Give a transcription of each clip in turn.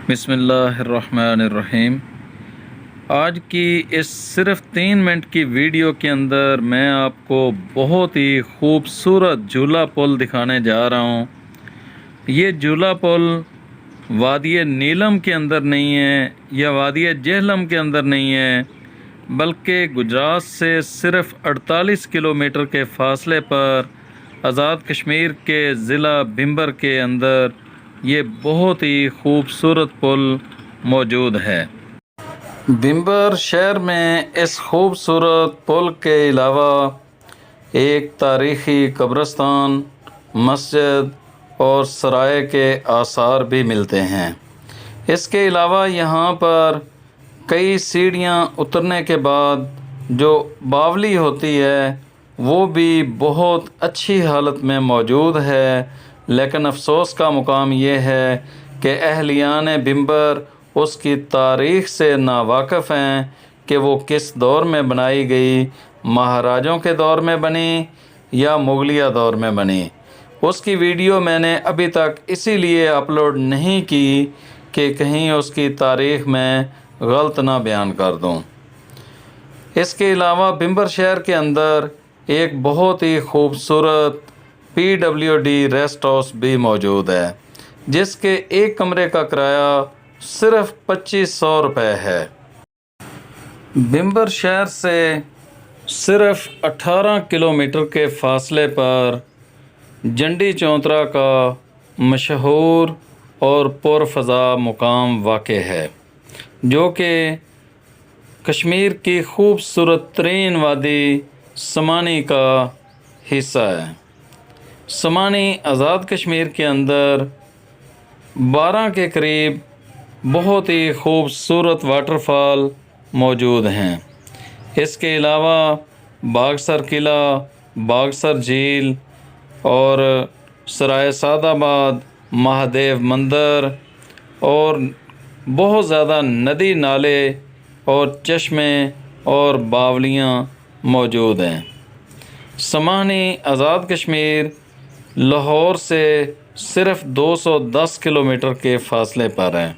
بسم اللہ الرحمن الرحیم۔ آج کی اس صرف 3 منٹ کی ویڈیو کے اندر میں آپ کو بہت ہی خوبصورت جھولا پل دکھانے جا رہا ہوں۔ یہ جھولا پل وادی نیلم کے اندر نہیں ہے یا وادی جہلم کے اندر نہیں ہے، بلکہ گجرات سے صرف 48 کلومیٹر کے فاصلے پر آزاد کشمیر کے ضلع بھمبر کے اندر یہ بہت ہی خوبصورت پل موجود ہے۔ بھمبر شہر میں اس خوبصورت پل کے علاوہ ایک تاریخی قبرستان، مسجد اور سرائے کے آثار بھی ملتے ہیں۔ اس کے علاوہ یہاں پر کئی سیڑھیاں اترنے کے بعد جو باولی ہوتی ہے وہ بھی بہت اچھی حالت میں موجود ہے، لیکن افسوس کا مقام یہ ہے کہ اہلیان بھمبر اس کی تاریخ سے ناواقف ہیں کہ وہ کس دور میں بنائی گئی، مہاراجوں کے دور میں بنی یا مغلیہ دور میں بنی۔ اس کی ویڈیو میں نے ابھی تک اسی لیے اپلوڈ نہیں کی کہ کہیں اس کی تاریخ میں غلط نہ بیان کر دوں۔ اس کے علاوہ بھمبر شہر کے اندر ایک بہت ہی خوبصورت PWD ریسٹ ہاؤس بھی موجود ہے، جس کے ایک کمرے کا کرایہ صرف 2500 روپے ہے۔ بھمبر شہر سے صرف 18 کلومیٹر کے فاصلے پر جنڈی چونترا کا مشہور اور پرفضا مقام واقع ہے، جو کہ کشمیر کی خوبصورت ترین وادی سمانی کا حصہ ہے۔ سمانی آزاد کشمیر کے اندر 12 کے قریب بہت ہی خوبصورت واٹر فال موجود ہیں۔ اس کے علاوہ باغسر قلعہ، باغسر جھیل اور سرائے سعد آباد، مہادیو مندر اور بہت زیادہ ندی نالے اور چشمے اور باولیاں موجود ہیں۔ سمانی آزاد کشمیر لاہور سے صرف 210 کلومیٹر کے فاصلے پر ہے۔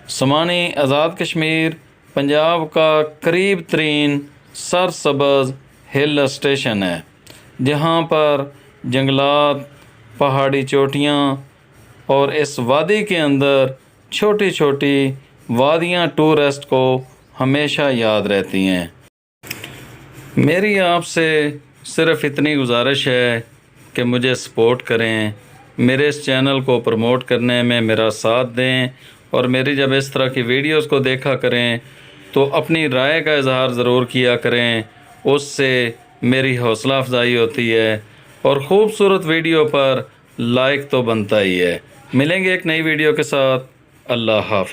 سمانی آزاد کشمیر پنجاب کا قریب ترین سرسبز ہل اسٹیشن ہے، جہاں پر جنگلات، پہاڑی چوٹیاں اور اس وادی کے اندر چھوٹی چھوٹی وادیاں ٹورسٹ کو ہمیشہ یاد رہتی ہیں۔ میری آپ سے صرف اتنی گزارش ہے کہ مجھے سپورٹ کریں، میرے اس چینل کو پروموٹ کرنے میں میرا ساتھ دیں، اور میری جب اس طرح کی ویڈیوز کو دیکھا کریں تو اپنی رائے کا اظہار ضرور کیا کریں، اس سے میری حوصلہ افزائی ہوتی ہے، اور خوبصورت ویڈیو پر لائک تو بنتا ہی ہے۔ ملیں گے ایک نئی ویڈیو کے ساتھ۔ اللہ حافظ۔